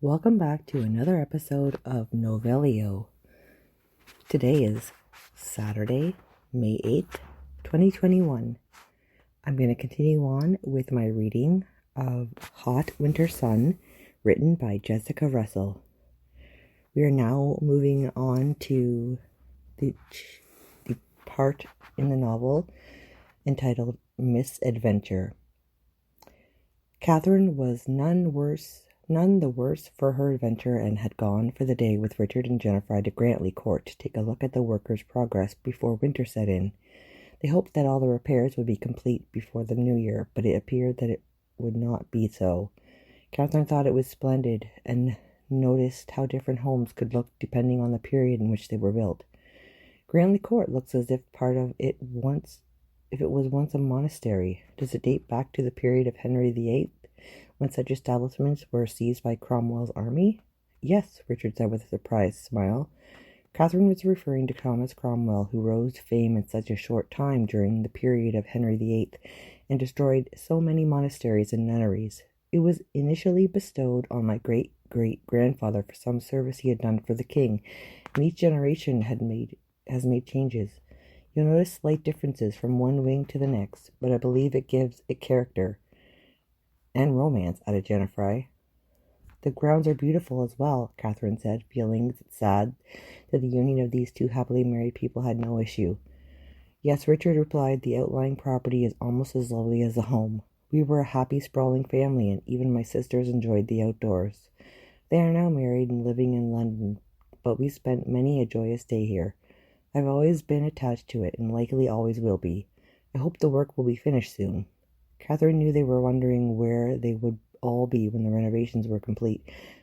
Welcome back to another episode of Novelio. Today is Saturday, May 8th, 2021. I'm going to continue on with my reading of Hot Winter Sun, written by Jessica Russell. We are now moving on to the part in the novel entitled Misadventure. Catherine was none the worse for her adventure and had gone for the day with Richard and Jennifer to Grantley Court to take a look at the workers' progress before winter set in. They hoped that all the repairs would be complete before the new year, but it appeared that it would not be so. Catherine thought it was splendid and noticed how different homes could look depending on the period in which they were built. Grantley Court looks as if it was once a monastery. Does it date back to the period of Henry VIII, when such establishments were seized by Cromwell's army? Yes, Richard said with a surprised smile. Catherine was referring to Thomas Cromwell, who rose to fame in such a short time during the period of Henry VIII and destroyed so many monasteries and nunneries. It was initially bestowed on my great-great-grandfather for some service he had done for the king, and each generation has made changes. You'll notice slight differences from one wing to the next, but I believe it gives it character. And romance, added Jennifer. The grounds are beautiful as well, Catherine said, feeling sad that the union of these two happily married people had no issue. Yes, Richard replied, the outlying property is almost as lovely as the home. We were a happy, sprawling family, and even my sisters enjoyed the outdoors. They are now married and living in London, but we spent many a joyous day here. I've always been attached to it, and likely always will be. I hope the work will be finished soon. Catherine knew they were wondering where they would all be when the renovations were complete,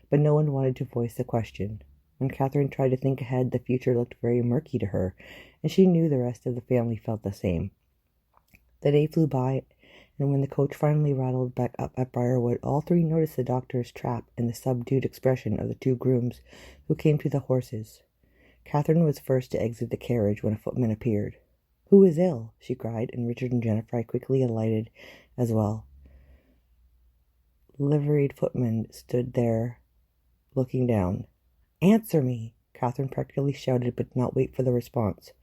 but no one wanted to voice the question. When Catherine tried to think ahead, the future looked very murky to her, and she knew the rest of the family felt the same. The day flew by, and when the coach finally rattled back up at Briarwood, all three noticed the doctor's trap and the subdued expression of the two grooms who came to the horses. Catherine was first to exit the carriage when a footman appeared. "Who is ill?" she cried, and Richard and Jennifer quickly alighted as well. Liveried footman stood there, looking down. "Answer me!" Catherine practically shouted, but did not wait for the response.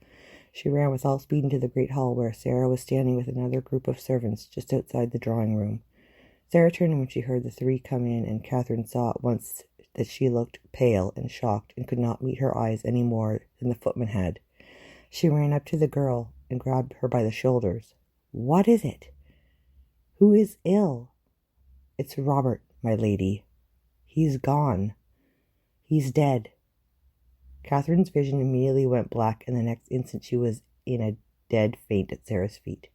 She ran with all speed into the great hall, where Sarah was standing with another group of servants just outside the drawing-room. Sarah turned when she heard the three come in, and Catherine saw at once that she looked pale and shocked and could not meet her eyes any more than the footman had. She ran up to the girl and grabbed her by the shoulders. "What is it? Who is ill?" "It's Robert, my lady. He's gone. He's dead." Catherine's vision immediately went black, and the next instant she was in a dead faint at Sarah's feet.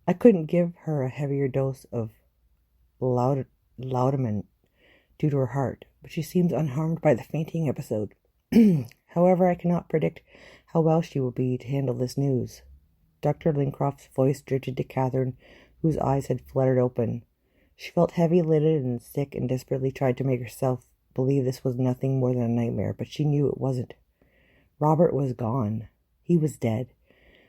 I couldn't give her a heavier dose of laudanum due to her heart, but she seems unharmed by the fainting episode. However, I cannot predict how well she will be to handle this news. Dr. Lincroft's voice drifted to Catherine, whose eyes had fluttered open. She felt heavy-lidded and sick and desperately tried to make herself believe this was nothing more than a nightmare, but she knew it wasn't. Robert was gone. He was dead.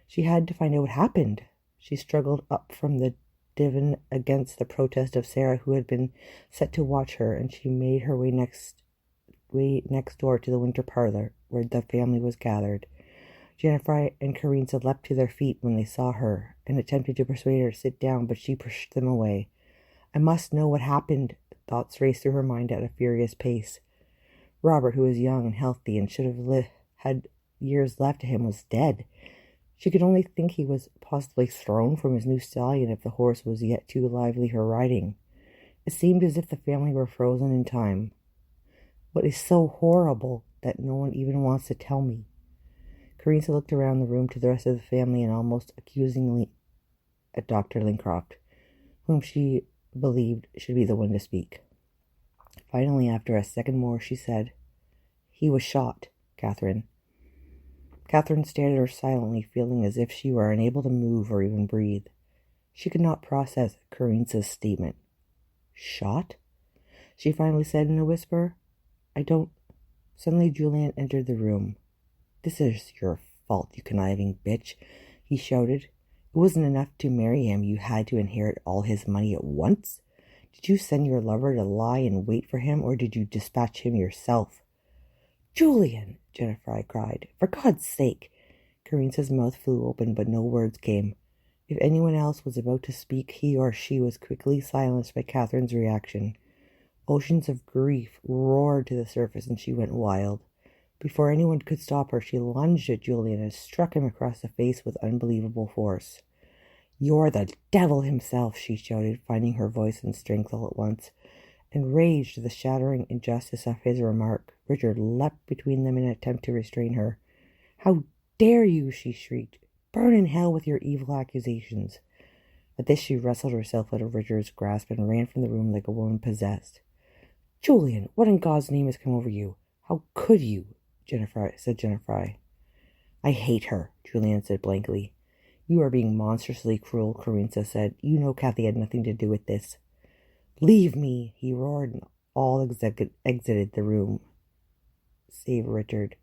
She had to find out what happened. She struggled up from the divan against the protest of Sarah, who had been set to watch her, and she made her way next door to the winter parlor, where the family was gathered. Jennifer and Carina leapt to their feet when they saw her, and attempted to persuade her to sit down, but she pushed them away. I must know what happened. Thoughts raced through her mind at a furious pace. Robert, who was young and healthy and should have had years left to him, was dead. She could only think he was possibly thrown from his new stallion if the horse was yet too lively for riding. It seemed as if the family were frozen in time. What is so horrible that no one even wants to tell me? Carina looked around the room to the rest of the family and almost accusingly at Dr. Lincroft, whom she believed should be the one to speak. Finally, after a second more, she said, "He was shot, Catherine." Catherine stared at her silently, feeling as if she were unable to move or even breathe. She could not process Carina's statement. "Shot?" she finally said in a whisper. "I don't—" Suddenly Julian entered the room. "This is your fault, you conniving bitch," he shouted. "It wasn't enough to marry him, you had to inherit all his money at once. Did you send your lover to lie and wait for him, or did you dispatch him yourself?" "Julian!" Jennifer cried. "For God's sake!" Carinsa's mouth flew open, but no words came. If anyone else was about to speak, he or she was quickly silenced by Catherine's reaction. Oceans of grief roared to the surface, and she went wild. Before anyone could stop her, she lunged at Julian and struck him across the face with unbelievable force. "You're the devil himself," she shouted, finding her voice and strength all at once. Enraged at the shattering injustice of his remark, Richard leapt between them in an attempt to restrain her. "How dare you!" she shrieked. "Burn in hell with your evil accusations." At this she wrestled herself out of Richard's grasp and ran from the room like a woman possessed. "Julian, what in God's name has come over you? How could you?" said Jennifer. "I hate her," Julian said blankly. "You are being monstrously cruel," Carinsa said. "You know Kathy had nothing to do with this." "Leave me!" he roared, and all exited the room, save Richard,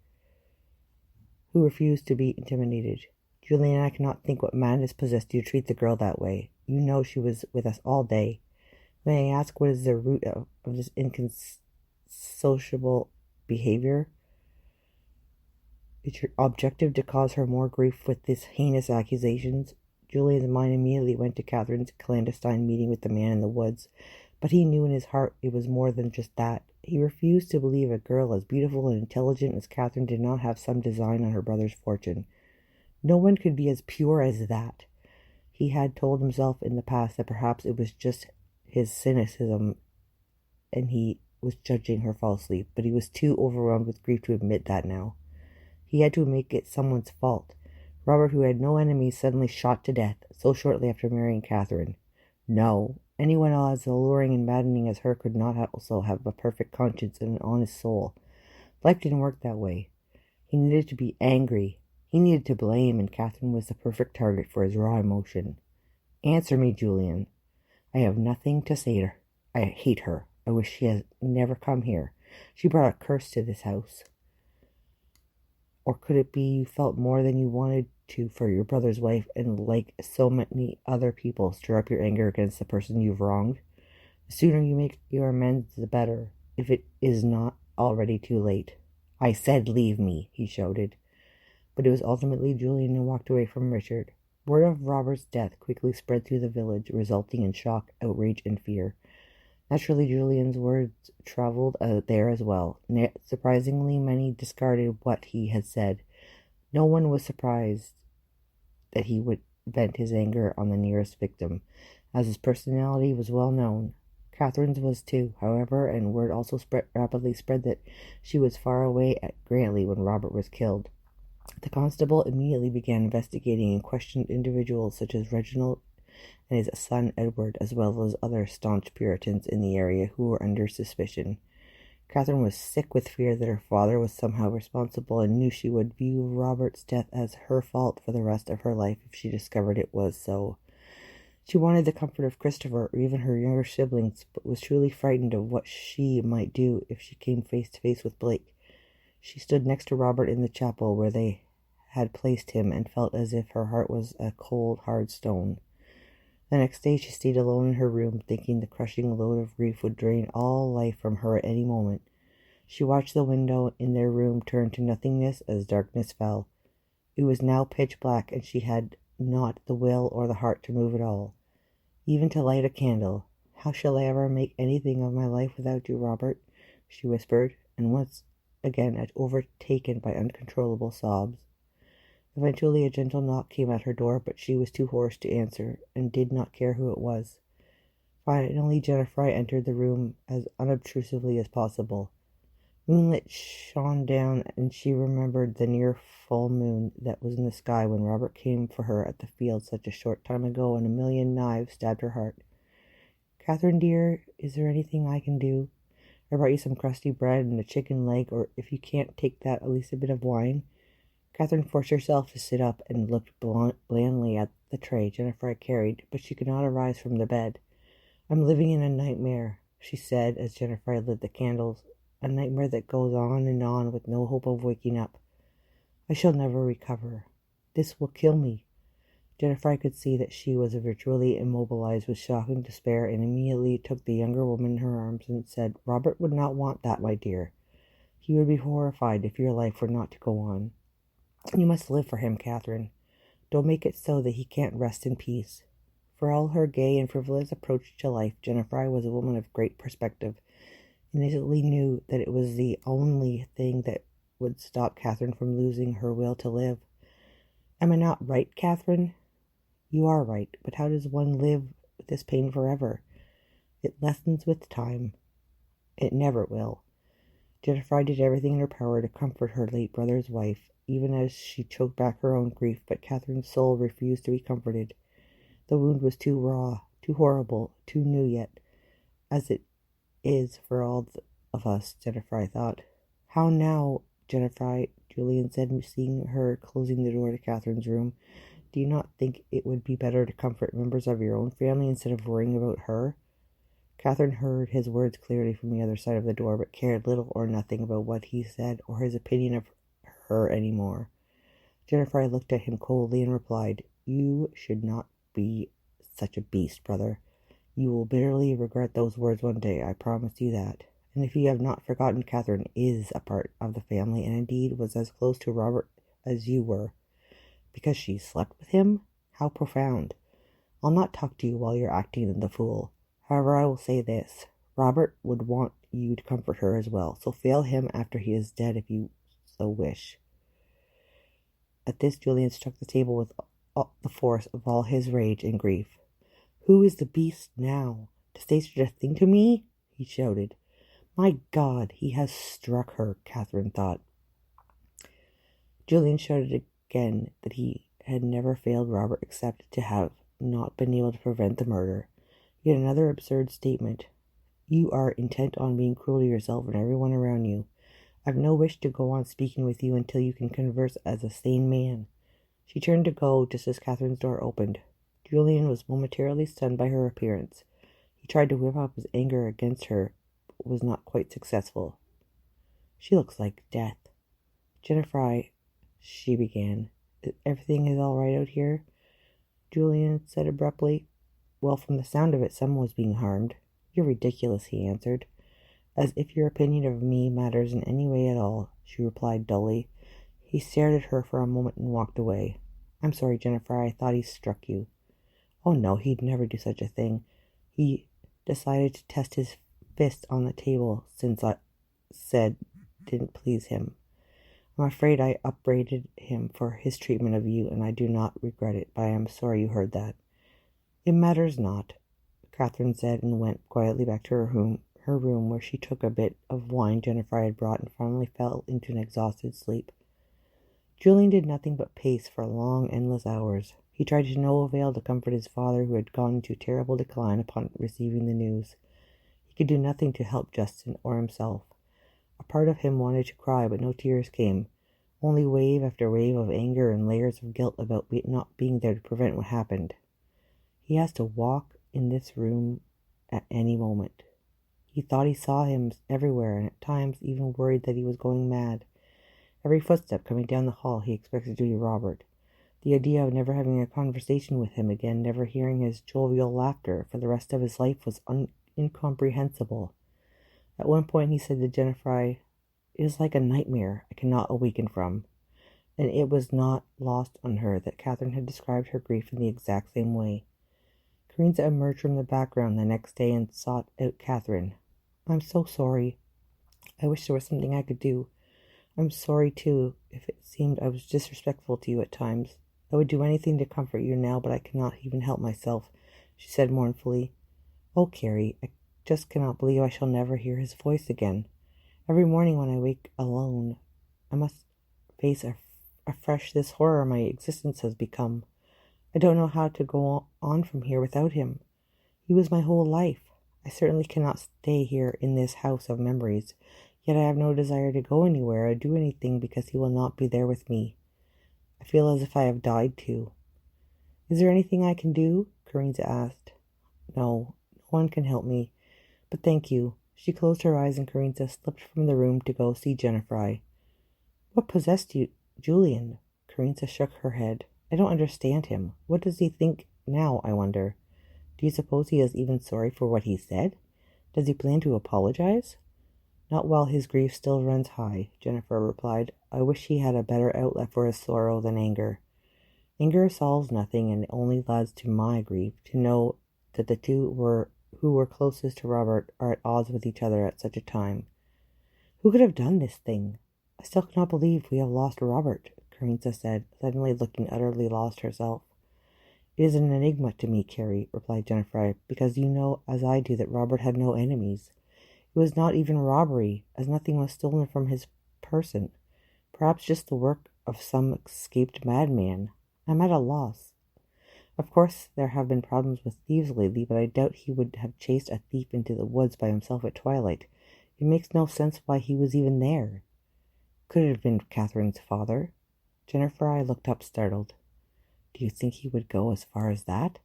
who refused to be intimidated. "Julian, I cannot think what madness possessed you to treat the girl that way. You know she was with us all day. May I ask what is the root of this inconsolable behavior? Is your objective to cause her more grief with these heinous accusations?" Julian's mind immediately went to Catherine's clandestine meeting with the man in the woods, but he knew in his heart it was more than just that. He refused to believe a girl as beautiful and intelligent as Catherine did not have some design on her brother's fortune. No one could be as pure as that. He had told himself in the past that perhaps it was just his cynicism and he was judging her falsely, but he was too overwhelmed with grief to admit that now. He had to make it someone's fault. Robert, who had no enemies, suddenly shot to death so shortly after marrying Catherine. No, anyone as alluring and maddening as her could not also have a perfect conscience and an honest soul. Life didn't work that way. He needed to be angry. He needed to blame, and Catherine was the perfect target for his raw emotion. "Answer me, Julian." "I have nothing to say to her. I hate her. I wish she had never come here. She brought a curse to this house." Or could it be you felt more than you wanted to for your brother's wife, and like so many other people, stir up your anger against the person you've wronged? The sooner you make your amends, the better, if it is not already too late. "I said leave me," he shouted. But it was ultimately Julian who walked away from Richard. Word of Robert's death quickly spread through the village, resulting in shock, outrage, and fear. Naturally, Julian's words traveled there as well. Surprisingly, many discarded what he had said. No one was surprised that he would vent his anger on the nearest victim, as his personality was well known. Catherine's was too, however, and word also rapidly spread that she was far away at Grantley when Robert was killed. The constable immediately began investigating and questioned individuals such as Reginald and his son Edward, as well as other staunch Puritans in the area who were under suspicion. Catherine was sick with fear that her father was somehow responsible, and knew she would view Robert's death as her fault for the rest of her life if she discovered it was so. She wanted the comfort of Christopher or even her younger siblings, but was truly frightened of what she might do if she came face to face with Blake. She stood next to Robert in the chapel where they had placed him, and felt as if her heart was a cold, hard stone. The next day she stayed alone in her room, thinking the crushing load of grief would drain all life from her at any moment. She watched the window in their room turn to nothingness as darkness fell. It was now pitch black, and she had not the will or the heart to move at all, even to light a candle. "How shall I ever make anything of my life without you, Robert?" she whispered, and once again overtaken by uncontrollable sobs. Eventually a gentle knock came at her door, but she was too hoarse to answer, and did not care who it was. Finally Jennifer entered the room as unobtrusively as possible. Moonlight shone down, and she remembered the near full moon that was in the sky when Robert came for her at the field such a short time ago, and a million knives stabbed her heart. "Catherine, dear, is there anything I can do? I brought you some crusty bread and a chicken leg, or if you can't take that, at least a bit of wine." Catherine forced herself to sit up and looked blandly at the tray Jennifer carried, but she could not arise from the bed. "I'm living in a nightmare," she said as Jennifer lit the candles, "a nightmare that goes on and on with no hope of waking up. I shall never recover. This will kill me." Jennifer could see that she was virtually immobilized with shocking despair, and immediately took the younger woman in her arms and said, "Robert would not want that, my dear. He would be horrified if your life were not to go on. You must live for him, Catherine. Don't make it so that he can't rest in peace." For all her gay and frivolous approach to life, Jennifer was a woman of great perspective, and instantly knew that it was the only thing that would stop Catherine from losing her will to live. "Am I not right, Catherine?" "You are right, but how does one live with this pain forever? It lessens with time. It never will." Jennifer did everything in her power to comfort her late brother's wife, even as she choked back her own grief, but Catherine's soul refused to be comforted. The wound was too raw, too horrible, too new yet, as it is for all of us, Jennifer thought. "How now, Jennifer?" Julian said, seeing her closing the door to Catherine's room. "Do you not think it would be better to comfort members of your own family instead of worrying about her?" Catherine heard his words clearly from the other side of the door, but cared little or nothing about what he said or his opinion of her any more. Jennifer looked at him coldly and replied, "You should not be such a beast, brother. You will bitterly regret those words one day, I promise you that. And if you have not forgotten, Catherine is a part of the family, and indeed was as close to Robert as you were. Because she slept with him? How profound. I'll not talk to you while you're acting the fool. However, I will say this. Robert would want you to comfort her as well, so fail him after he is dead if you so wish." At this, Julian struck the table with the force of all his rage and grief. "Who is the beast now, to say such a thing to me?" he shouted. "My God, he has struck her," Catherine thought. Julian shouted again that he had never failed Robert except to have not been able to prevent the murder. Yet another absurd statement. "You are intent on being cruel to yourself and everyone around you. I've no wish to go on speaking with you until you can converse as a sane man." She turned to go just as Catherine's door opened. Julian was momentarily stunned by her appearance. He tried to whip up his anger against her, but was not quite successful. "She looks like death." "Jennifer," she began. "Everything is all right out here?" Julian said abruptly. "Well, from the sound of it, someone was being harmed." "You're ridiculous," he answered. "As if your opinion of me matters in any way at all," she replied dully. He stared at her for a moment and walked away. "I'm sorry, Jennifer, I thought he struck you." "Oh, no, he'd never do such a thing. He decided to test his fist on the table since I said didn't please him. I'm afraid I upbraided him for his treatment of you, and I do not regret it, but I am sorry you heard that." "It matters not," Catherine said, and went quietly back to her room, where she took a bit of wine Jennifer had brought and finally fell into an exhausted sleep. Julian did nothing but pace for long, endless hours. He tried to no avail to comfort his father, who had gone into terrible decline upon receiving the news. He could do nothing to help Justin or himself. A part of him wanted to cry, but no tears came. Only wave after wave of anger and layers of guilt about not being there to prevent what happened. He has to walk in this room at any moment. He thought he saw him everywhere, and at times even worried that he was going mad. Every footstep coming down the hall he expected to be Robert. The idea of never having a conversation with him again, never hearing his jovial laughter for the rest of his life was incomprehensible. At one point he said to Jennifer, "It is like a nightmare I cannot awaken from." And it was not lost on her that Catherine had described her grief in the exact same way. Carina emerged from the background the next day and sought out Catherine. "I'm so sorry. I wish there was something I could do. I'm sorry, too, if it seemed I was disrespectful to you at times. I would do anything to comfort you now, but I cannot even help myself," she said mournfully. "Oh, Carrie, I just cannot believe I shall never hear his voice again. Every morning when I wake alone, I must face afresh this horror my existence has become. I don't know how to go on from here without him. He was my whole life. I certainly cannot stay here in this house of memories, yet I have no desire to go anywhere or do anything because he will not be there with me. I feel as if I have died too." "Is there anything I can do?" Carina asked. No one can help me, but thank you." She closed her eyes and Carina slipped from the room to go see Jennifer. "What possessed you, Julian?" Carina shook her head. I don't understand him. What does he think now, I wonder? Do you suppose he is even sorry for what he said? Does he plan to apologize? Not while his grief still runs high, Jennifer replied. I wish he had a better outlet for his sorrow than anger. Anger solves nothing, and it only adds to my grief to know that the two who were closest to Robert are at odds with each other at such a time. Who could have done this thing? I still cannot believe we have lost Robert, Carissa said, suddenly looking utterly lost herself. It is an enigma to me, Carrie, replied Jennifer, because you know as I do that Robert had no enemies. It was not even robbery, as nothing was stolen from his person. Perhaps just the work of some escaped madman. I'm at a loss. Of course, there have been problems with thieves lately, but I doubt he would have chased a thief into the woods by himself at twilight. It makes no sense why he was even there. Could it have been Catherine's father? Jennifer and I looked up, startled. Do you think he would go as far as that?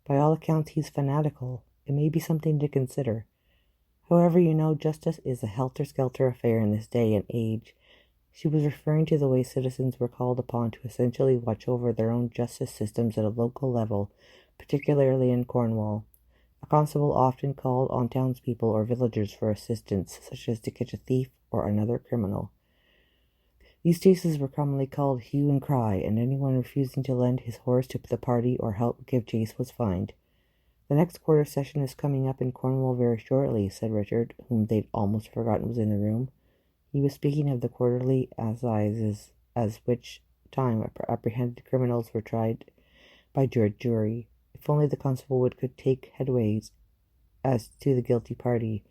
By all accounts, he's fanatical. It may be something to consider. However, justice is a helter-skelter affair in this day and age. She was referring to the way citizens were called upon to essentially watch over their own justice systems at a local level, particularly in Cornwall. A constable often called on townspeople or villagers for assistance, such as to catch a thief or another criminal. These cases were commonly called hue and cry, and anyone refusing to lend his horse to the party or help give chase was fined. The next quarter session is coming up in Cornwall very shortly, said Richard, whom they'd almost forgotten was in the room. He was speaking of the quarterly assizes, as which time apprehended criminals were tried by jury. If only the constable could take headways as to the guilty party.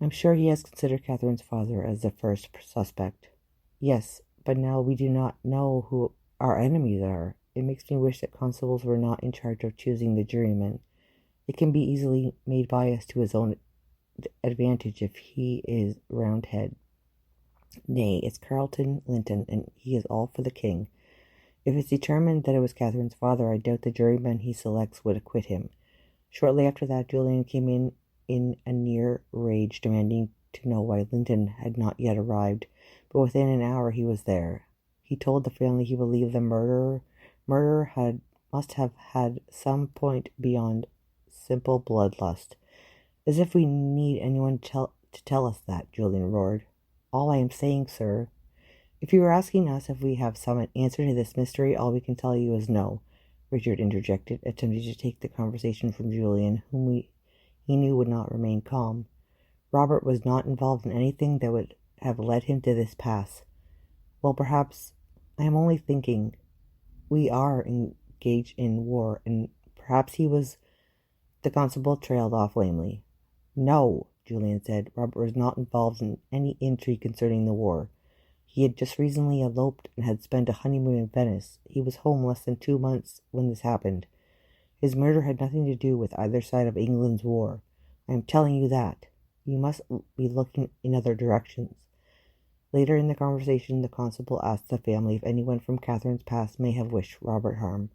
I'm sure he has considered Catherine's father as the first suspect. Yes, but now we do not know who our enemies are. It makes me wish that constables were not in charge of choosing the jurymen. It can be easily made biased to his own advantage if he is Roundhead. Nay, it's Carleton Linton, and he is all for the king. If it's determined that it was Catherine's father, I doubt the jurymen he selects would acquit him. Shortly after that, Julian came in a near rage, demanding to know why Linton had not yet arrived, but within an hour he was there. He told the family he believed the murderer must have had some point beyond simple bloodlust. As if we need anyone to tell us that, Julian roared. All I am saying, sir. If you are asking us if we have some answer to this mystery, all we can tell you is no, Richard interjected, attempting to take the conversation from Julian, whom he knew would not remain calm. Robert was not involved in anything that would have led him to this pass. Well, perhaps I am only thinking. We are engaged in war, and perhaps he was. The constable trailed off lamely. No, Julian said. Robert was not involved in any intrigue concerning the war. He had just recently eloped and had spent a honeymoon in Venice. He was home less than 2 months when this happened. His murder had nothing to do with either side of England's war. I am telling you that. You must be looking in other directions. Later in the conversation, the constable asked the family if anyone from Catherine's past may have wished Robert harm.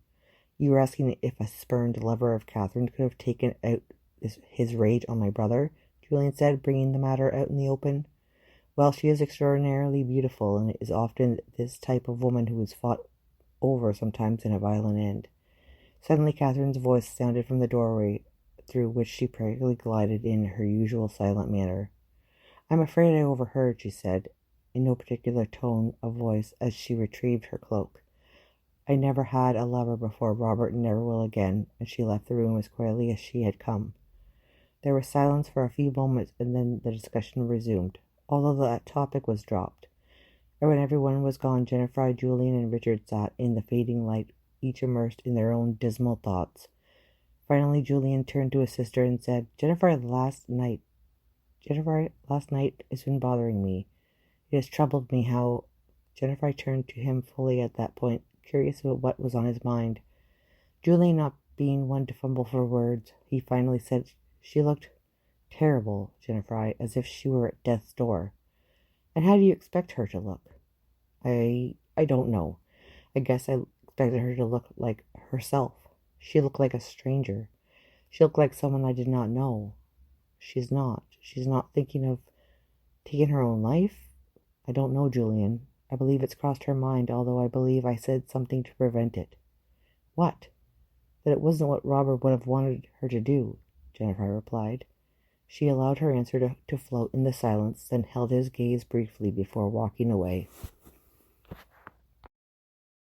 You were asking if a spurned lover of Catherine could have taken out his rage on my brother, Julian said, bringing the matter out in the open. Well, she is extraordinarily beautiful, and it is often this type of woman who is fought over, sometimes in a violent end. Suddenly Catherine's voice sounded from the doorway, through which she practically glided in her usual silent manner. I'm afraid I overheard, she said, in no particular tone of voice, as she retrieved her cloak. I never had a lover before, Robert, and never will again, and she left the room as quietly as she had come. There was silence for a few moments, and then the discussion resumed, although that topic was dropped. And when everyone was gone, Jennifer, Julian, and Richard sat in the fading light, each immersed in their own dismal thoughts. Finally, Julian turned to his sister and said, Jennifer, last night has been bothering me. It has troubled me how... Jennifer turned to him fully at that point, curious about what was on his mind. Julian, not being one to fumble for words, he finally said, She looked terrible, Jennifer, as if she were at death's door. And how do you expect her to look? I don't know. I guess I expected her to look like herself. She looked like a stranger. She looked like someone I did not know. She's not. She's not thinking of taking her own life? I don't know, Julian. I believe it's crossed her mind, although I believe I said something to prevent it." "What?" "That it wasn't what Robert would have wanted her to do," Jennifer replied. She allowed her answer to float in the silence, then held his gaze briefly before walking away.